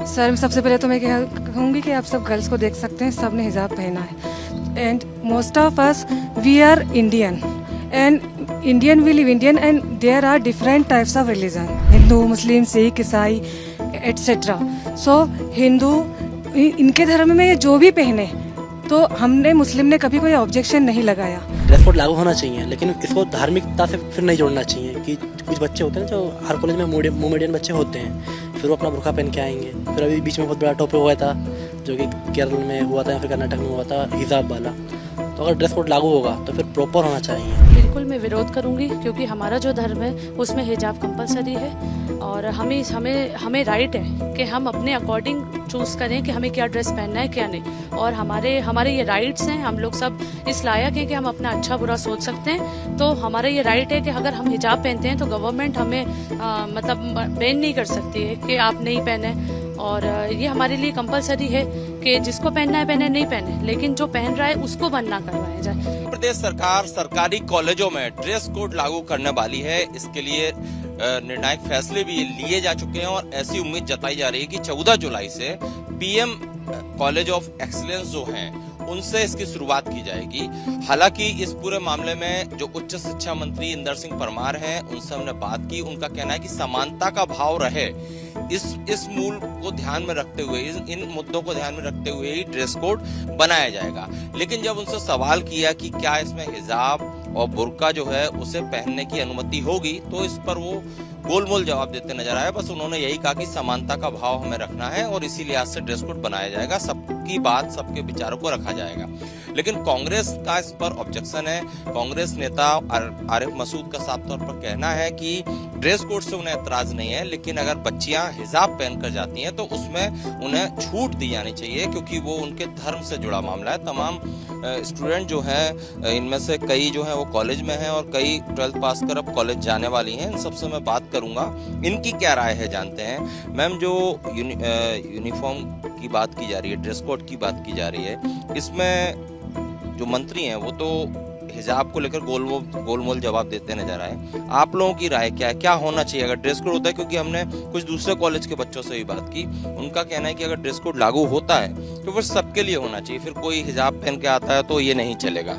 Sir सबसे पहले तो मैं कहूँगी कि आप सब गर्ल्स को देख सकते हैं, सब ने हिजाब पहना है and most of us we are Indian and Indian we live Indian and there are different types of religion, Hindu, Muslim, Sikh, ईसाई एट्सेट्रा। सो हिंदू इनके धर्म में ये जो भी पहने तो हमने मुस्लिम ने कभी कोई ऑब्जेक्शन नहीं लगाया। ड्रेस कोड लागू होना चाहिए, लेकिन इसको धार्मिकता से फिर नहीं जोड़ना चाहिए कि कुछ बच्चे होते हैं जो हर कॉलेज में मोमेडियन बच्चे होते हैं, फिर वो अपना बुर्का पहन के आएंगे। फिर अभी बीच में बहुत बड़ा टॉपिक हुआ था जो कि केरल में हुआ था या फिर कर्नाटक में हुआ था, हिजाब वाला। तो अगर ड्रेस कोड लागू होगा तो फिर प्रॉपर होना चाहिए। बिल्कुल मैं विरोध करूंगी, क्योंकि हमारा जो धर्म है उसमें हिजाब कंपलसरी है और हमें राइट है कि हम अपने अकॉर्डिंग चूज़ करें कि हमें क्या ड्रेस पहनना है क्या नहीं। और हमारे ये राइट्स हैं, हम लोग सब इस लायक हैं कि हम अपना अच्छा बुरा सोच सकते हैं। तो हमारा ये राइट है कि अगर हम हिजाब पहनते हैं तो गवर्नमेंट हमें मतलब बैन नहीं कर सकती है कि आप नहीं पहने। और ये हमारे लिए कंपलसरी है कि जिसको पहनना है पहने, नहीं पहने, लेकिन जो पहन रहा है उसको बंद ना करवाया जाए। प्रदेश सरकार सरकारी कॉलेजों में ड्रेस कोड लागू करने वाली है। इसके लिए निर्णायक फैसले भी लिए जा चुके हैं और ऐसी उम्मीद जताई जा रही है कि 14 जुलाई से पीएम कॉलेज ऑफ एक्सीलेंस जो हैं उनसे इसकी शुरुआत की जाएगी। हालांकि इस पूरे मामले में जो उच्च शिक्षा मंत्री इंदर सिंह परमार हैं उनसे हमने बात की। उनका कहना है कि समानता का भाव रहे, इस मूल को ध्यान में रखते हुए, इन मुद्दों को ध्यान में रखते हुए ही ड्रेस कोड बनाया जाएगा। लेकिन जब उनसे सवाल किया कि क्या इसमें हिजाब और बुर्का जो है उसे पहनने की अनुमति होगी, तो इस पर वो गोलमोल जवाब देते नजर आए। बस उन्होंने यही कहा कि समानता का भाव हमें रखना है और इसी लिहाज से ड्रेस कोड बनाया जाएगा, सबकी बात, सबके विचारों को रखा जाएगा। लेकिन कांग्रेस का इस पर ऑब्जेक्शन है। कांग्रेस नेता आरिफ मसूद का साफ तौर पर कहना है कि ड्रेस कोड से उन्हें ऐतराज नहीं है, लेकिन अगर बच्चियां हिजाब पहनकर जाती हैं तो उसमें उन्हें छूट दी जानी चाहिए, क्योंकि वो उनके धर्म से जुड़ा मामला है। तमाम स्टूडेंट जो हैं, इनमें से कई जो हैं वो कॉलेज में हैं और कई 12th पास कर अब कॉलेज जाने वाली हैं। इन सबसे मैं बात करूंगा, इनकी क्या राय है जानते हैं। मैम, जो यूनिफॉर्म की बात की जा रही है, ड्रेस कोड की बात की जा रही है, इसमें जो मंत्री हैं वो तो हिजाब को लेकर गोलमोल जवाब देते नजर आए। आप लोगों की राय क्या है, क्या होना चाहिए अगर ड्रेस कोड होता है? क्योंकि हमने कुछ दूसरे कॉलेज के बच्चों से भी बात की, उनका कहना है कि अगर ड्रेस कोड लागू होता है तो फिर सबके लिए होना चाहिए, फिर कोई हिजाब पहन के आता है तो ये नहीं चलेगा।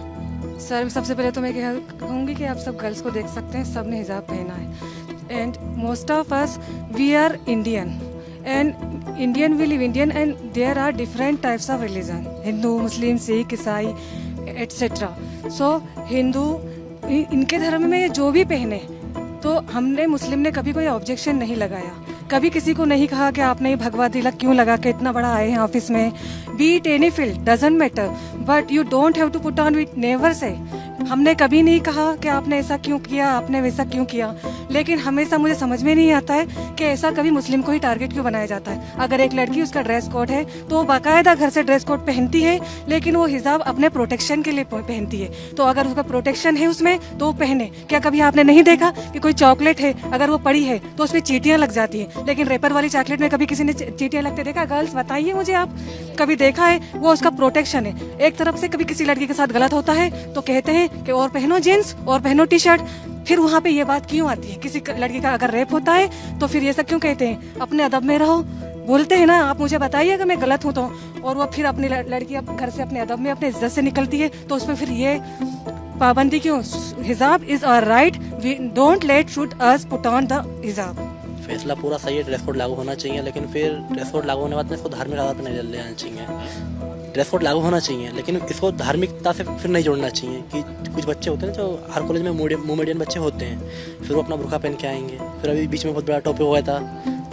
सर सबसे पहले तो मैं कहूँगी कि आप सब गर्ल्स को देख सकते हैं, सब ने हिजाब पहना है and most of us we are Indian and Indian we live Indian and there are different types of religion, Hindu, Muslim, Sikh, ईसाई एट्सेट्रा। सो हिंदू इनके धर्म में ये जो भी पहने तो हमने मुस्लिम ने कभी कोई ऑब्जेक्शन नहीं लगाया, कभी किसी को नहीं कहा कि आपने ये भगवा तिलक क्यों लगा के इतना बड़ा आए हैं ऑफिस में। Be it any field doesn't matter, but you don't have to put on with, never say. हमने कभी नहीं कहा कि आपने ऐसा क्यों किया, आपने वैसा क्यों किया, लेकिन हमेशा मुझे समझ में नहीं आता है कि ऐसा कभी मुस्लिम को ही टारगेट क्यों बनाया जाता है। अगर एक लड़की उसका ड्रेस कोड है तो वो बाकायदा घर से ड्रेस कोड पहनती है, लेकिन वो हिजाब अपने प्रोटेक्शन के लिए पहनती है। तो अगर उसका प्रोटेक्शन है उसमें तो वो पहने। क्या कभी आपने नहीं देखा कि कोई चॉकलेट है अगर वो पड़ी है तो उसमें चींटियां लग जाती है, लेकिन रेपर वाली चॉकलेट में कभी किसी ने चींटियां लगते देखा? गर्ल्स बताइए मुझे, आप कभी देखा है? वो उसका प्रोटेक्शन है। एक तरफ से कभी किसी लड़की के साथ गलत होता है तो कहते हैं कि और पहनो जींस और पहनो टी शर्ट, फिर वहाँ पे ये बात क्यों आती है? किसी लड़की का अगर रेप होता है तो फिर ये सब क्यों कहते हैं? अपने अदब में रहो, बोलते हैं ना, आप मुझे बताइए अगर मैं गलत हूँ तो। और वो फिर अपनी लड़की घर से अपने अदब में, अपने इज्जत से निकलती है, तो उसमें फिर ये पाबंदी क्यों? हिजाब is our right, we don't let should us put on the हिजाब। फैसला पूरा सही है, ड्रेस कोड लागू होना चाहिए, लेकिन फिर ड्रेस कोड लागू होने के बाद में इसको धार्मिक आधार पर नहीं ले आना चाहिए। ड्रेस कोड लागू होना चाहिए, लेकिन इसको धार्मिकता से फिर नहीं जोड़ना चाहिए कि कुछ बच्चे होते हैं जो हर कॉलेज में मोमेडियन बच्चे होते हैं, फिर वो अपना बुर्का पहन के आएंगे। फिर अभी बीच में बहुत बड़ा टॉपिक हुआ था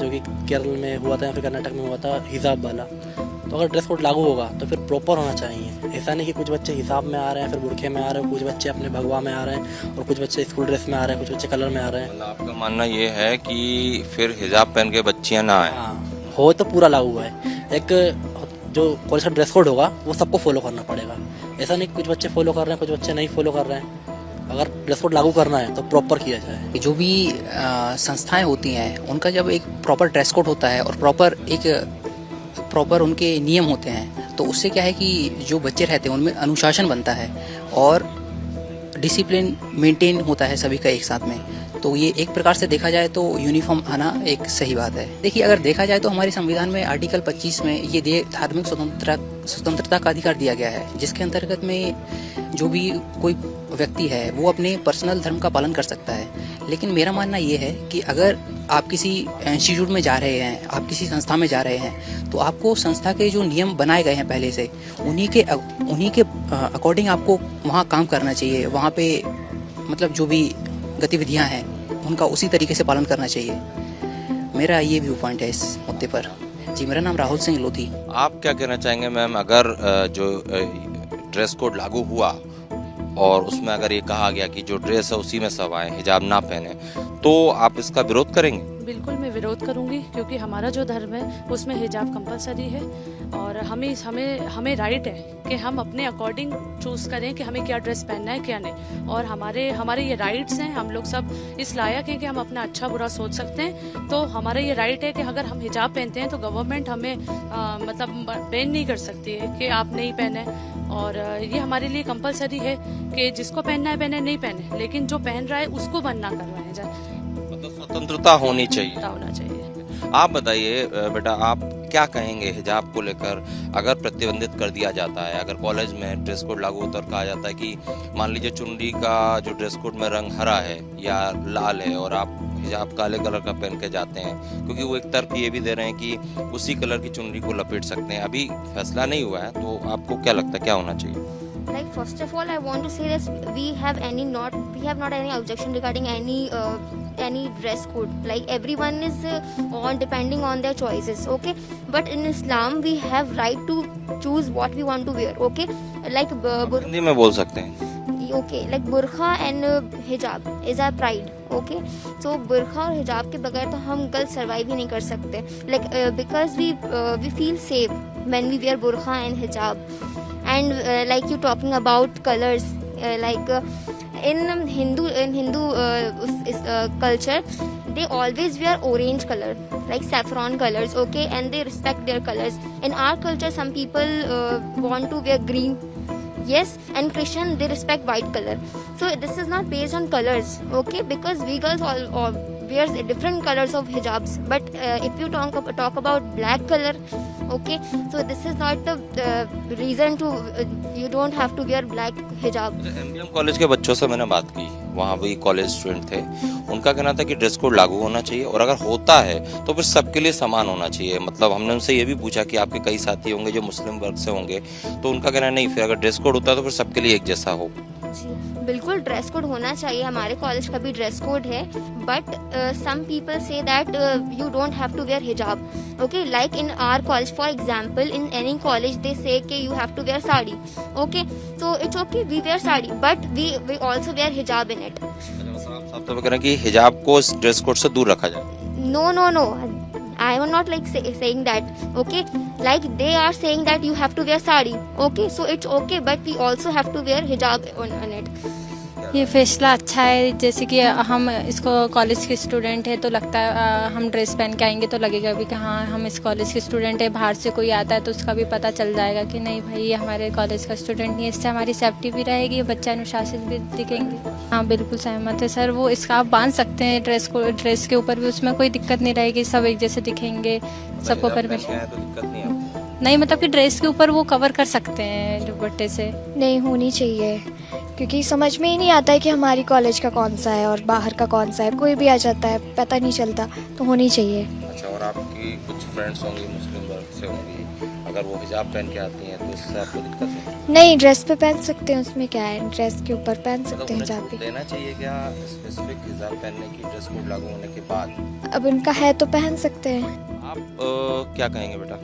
जो कि केरल में हुआ था या फिर कर्नाटक में हुआ था, हिजाब वाला। तो अगर ड्रेस कोड लागू होगा तो फिर प्रॉपर होना चाहिए। ऐसा नहीं कि कुछ बच्चे हिजाब में आ रहे हैं, फिर बुरखे में आ रहे हैं, कुछ बच्चे अपने भगवा में आ रहे हैं और कुछ बच्चे स्कूल ड्रेस में आ रहे हैं, कुछ बच्चे कलर में आ रहे हैं। मतलब आपका मानना ये है कि फिर हिजाब पहन के बच्चियां ना आए? हाँ, हो तो पूरा लागू हुआ है। एक जो कॉलेज का ड्रेस कोड होगा वो सबको फॉलो करना पड़ेगा। ऐसा नहीं कुछ बच्चे फॉलो कर रहे हैं, कुछ बच्चे नहीं फॉलो कर रहे हैं। अगर ड्रेस कोड लागू करना है तो प्रॉपर किया जाए। जो भी संस्थाएं होती हैं उनका जब एक प्रॉपर ड्रेस कोड होता है और प्रॉपर उनके नियम होते हैं, तो उससे क्या है कि जो बच्चे रहते हैं उनमें अनुशासन बनता है और डिसिप्लिन मेंटेन होता है सभी का एक साथ में। तो ये एक प्रकार से देखा जाए तो यूनिफॉर्म आना एक सही बात है। देखिए, अगर देखा जाए तो हमारे संविधान में आर्टिकल 25 में ये धार्मिक स्वतंत्रता का अधिकार दिया गया है, जिसके अंतर्गत में जो भी कोई व्यक्ति है वो अपने पर्सनल धर्म का पालन कर सकता है। लेकिन मेरा मानना ये है कि अगर आप किसी इंस्टीट्यूट में जा रहे हैं, आप किसी संस्था में जा रहे हैं, तो आपको संस्था के जो नियम बनाए गए हैं पहले से, उन्हीं के अकॉर्डिंग आपको वहाँ काम करना चाहिए। वहाँ पे मतलब जो भी गतिविधियाँ हैं उनका उसी तरीके से पालन करना चाहिए। मेरा ये व्यू पॉइंट है इस मुद्दे पर। जी, मेरा नाम राहुल सिंह लोधी। आप क्या कहना चाहेंगे मैम, अगर जो ड्रेस कोड लागू हुआ और उसमें अगर ये कहा गया कि जो ड्रेस है उसी में सब आए, हिजाब ना पहने, तो आप इसका विरोध करेंगे? बिल्कुल मैं विरोध करूंगी, क्योंकि हमारा जो धर्म है उसमें हिजाब कंपलसरी है और हमें राइट है कि हम अपने अकॉर्डिंग चूज़ करें कि हमें क्या ड्रेस पहनना है क्या नहीं। और हमारे ये राइट्स हैं, हम लोग सब इस लायक हैं कि हम अपना अच्छा बुरा सोच सकते हैं। तो हमारा ये राइट है कि अगर हम हिजाब पहनते हैं तो गवर्नमेंट हमें मतलब बैन नहीं कर सकती है कि आप नहीं पहने। और ये हमारे लिए कंपलसरी है कि जिसको पहनना है पहने, नहीं पहने, लेकिन जो पहन रहा है उसको मना करवाया जाए। मतलब स्वतंत्रता होनी चाहिए। होना चाहिए। आप बताइए बेटा, आप क्या कहेंगे हिजाब को लेकर? अगर प्रतिबंधित कर दिया जाता है, अगर कॉलेज में ड्रेस कोड लागू होता और कहा जाता है कि मान लीजिए चुनरी का जो ड्रेस कोड में रंग हरा है या लाल है और आप हिजाब काले कलर का पहन के जाते हैं, क्योंकि वो एक तर्क ये भी दे रहे हैं कि उसी कलर की चुनरी को लपेट सकते हैं। अभी फैसला नहीं हुआ है, तो आपको क्या लगता है क्या होना चाहिए? Like first of all, I want to say that we have not any objection regarding any dress code. Like everyone is on depending on their choices. Okay, but in Islam we have right to choose what we want to wear. Okay, like Hindi में बोल सकते हैं। okay, like burqa and hijab is our pride. Okay, so burqa और hijab के बगैर तो हम girls survive ही नहीं कर सकते. Like because we feel safe when we wear burqa and hijab. And like you talking about colors, in Hindu culture, they always wear orange color, like saffron colors, okay, and they respect their colors. In our culture, some people want to wear green, yes, and Christian they respect white color. So this is not based on colors, okay, because we girls all wears different colors of hijabs. But if you talk about black color, okay, so this is not the reason to you don't have to wear black hijab. MBM college के बच्चों से मैंने बात की, वहाँ भी college student थे। उनका कहना था कि ड्रेस कोड लागू होना चाहिए और अगर होता है तो फिर सबके लिए समान होना चाहिए। मतलब हमने उनसे ये भी पूछा कि आपके कई साथी होंगे जो मुस्लिम वर्ग से होंगे, तो उनका कहना नहीं, फिर अगर ड्रेस कोड होता है तो फिर सबके लिए एक जैसा हो। जी बिल्कुल, ड्रेस कोड होना चाहिए। हमारे कॉलेज का भी ड्रेस कोड है, but some people say that you don't have to wear hijab, okay, like in our college for example, in any college they say कि you have to wear sari, okay, so it's okay, we wear sari, but we also wear hijab in it. आप तो कह रहे हैं कि हिजाब को इस ड्रेस कोड से दूर रखा जाए। No, I am not like saying that, okay, like they are saying that you have to wear sari, okay, so it's okay, but we also have to wear hijab on it. ये फैसला अच्छा है। जैसे कि हम इसको college के student है तो लगता है हम ड्रेस पहन के आएंगे तो लगेगा भी कि हाँ हम इस कॉलेज के स्टूडेंट है। बाहर से कोई आता है तो उसका भी पता चल जाएगा कि नहीं भाई ये हमारे कॉलेज का स्टूडेंट नहीं है। इससे हमारी सेफ्टी भी रहेगी, बच्चे अनुशासित भी दिखेंगे। हाँ बिल्कुल सहमत है सर, वो इसका आप बांध सकते हैं ड्रेस के ऊपर भी, उसमें कोई दिक्कत नहीं रहेगी, सब एक जैसे दिखेंगे, सबको परमिशन नहीं, मतलब कि ड्रेस के ऊपर वो कवर कर सकते हैं दुपट्टे से। नहीं होनी चाहिए, क्योंकि समझ में ही नहीं आता है कि हमारी कॉलेज का कौन सा है और बाहर का कौन सा है, कोई भी आ जाता है, पता नहीं चलता, तो होनी चाहिए। अच्छा, और आपकी कुछ फ्रेंड्स होंगी मुस्लिम वर्ग से होंगी, अगर वो हिजाब पहन के आती हैं तो इससे आपको दिक्कत है? नहीं, ड्रेस पे पहन सकते हैं, उसमें क्या है, ड्रेस के ऊपर पहन सकते हैं हिजाब भी। देना चाहिए क्या स्पेसिफिक हिजाब पहनने की ड्रेस कोड लागू होने के बाद? अब उनका है तो पहन सकते हैं। आप क्या कहेंगे बेटा?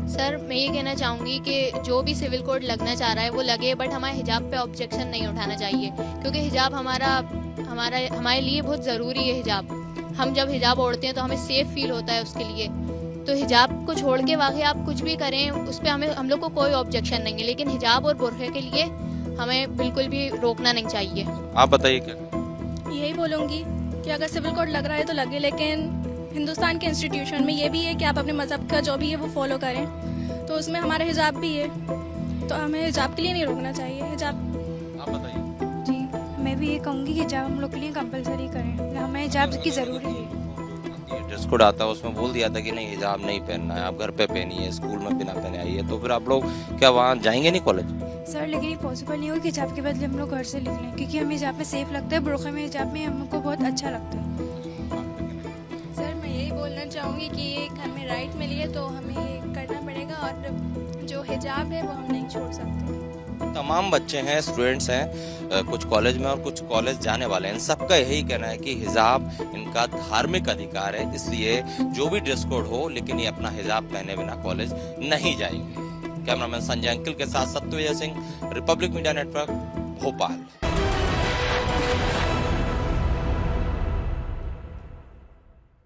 सर मैं ये कहना चाहूँगी कि जो भी सिविल कोड लगना चाह रहा है वो लगे, बट हमारे हिजाब पे ऑब्जेक्शन नहीं उठाना चाहिए, क्योंकि हिजाब हमारे लिए बहुत ज़रूरी है। हिजाब हम जब हिजाब ओढ़ते हैं तो हमें सेफ़ फील होता है उसके लिए। तो हिजाब को छोड़ के वाकई आप कुछ भी करें उस पर हम लोग को कोई ऑब्जेक्शन नहीं है, लेकिन हिजाब और बुर्के के लिए हमें बिल्कुल भी रोकना नहीं चाहिए। आप बताइए क्या? यही बोलूँगी कि अगर सिविल कोड लग रहा है तो लगे, लेकिन हिंदुस्तान के इंस्टीट्यूशन में ये भी है कि आप अपने मज़हब का जो भी है वो फॉलो करें, तो उसमें हमारा हिजाब भी है, तो हमें हिजाब के लिए नहीं रोकना चाहिए। हिजाब आप बताइए। जी मैं भी ये कहूँगी कि हिजाब हम लोग के लिए कंपलसरी करें, हमें हिजाब की ज़रूरी है। ये ड्रेस कोड आता है उसमें बोल दिया था कि नहीं हिजाब नहीं पहनना है, आप घर पे पहनिए, स्कूल में बिना पहने आइए, तो फिर आप लोग क्या वहाँ जाएंगे नहीं कॉलेज? सर लेकिन ये पॉसिबल नहीं हो कि हिजाब के बदले हम लोग घर से निकलें, क्योंकि हमें हिजाब में सेफ लगता है, बुर्का में हिजाब में हमको बहुत अच्छा लगता है। सर मैं यही बोलना चाहूँगी कि ये हमें राइट मिली है तो हमें ये करना पड़ेगा, और जो हिजाब है वो हम नहीं छोड़ सकते। तमाम बच्चे हैं, स्टूडेंट्स हैं, कुछ कॉलेज में और कुछ कॉलेज जाने वाले हैं, सबका यही कहना है कि हिजाब इनका धार्मिक अधिकार है, इसलिए जो भी ड्रेस कोड हो लेकिन ये अपना हिजाब पहने बिना कॉलेज नहीं जाएंगे। कैमरामैन संजय अंकिल के साथ Satyavijay Singh, Republic media network, Bhopal.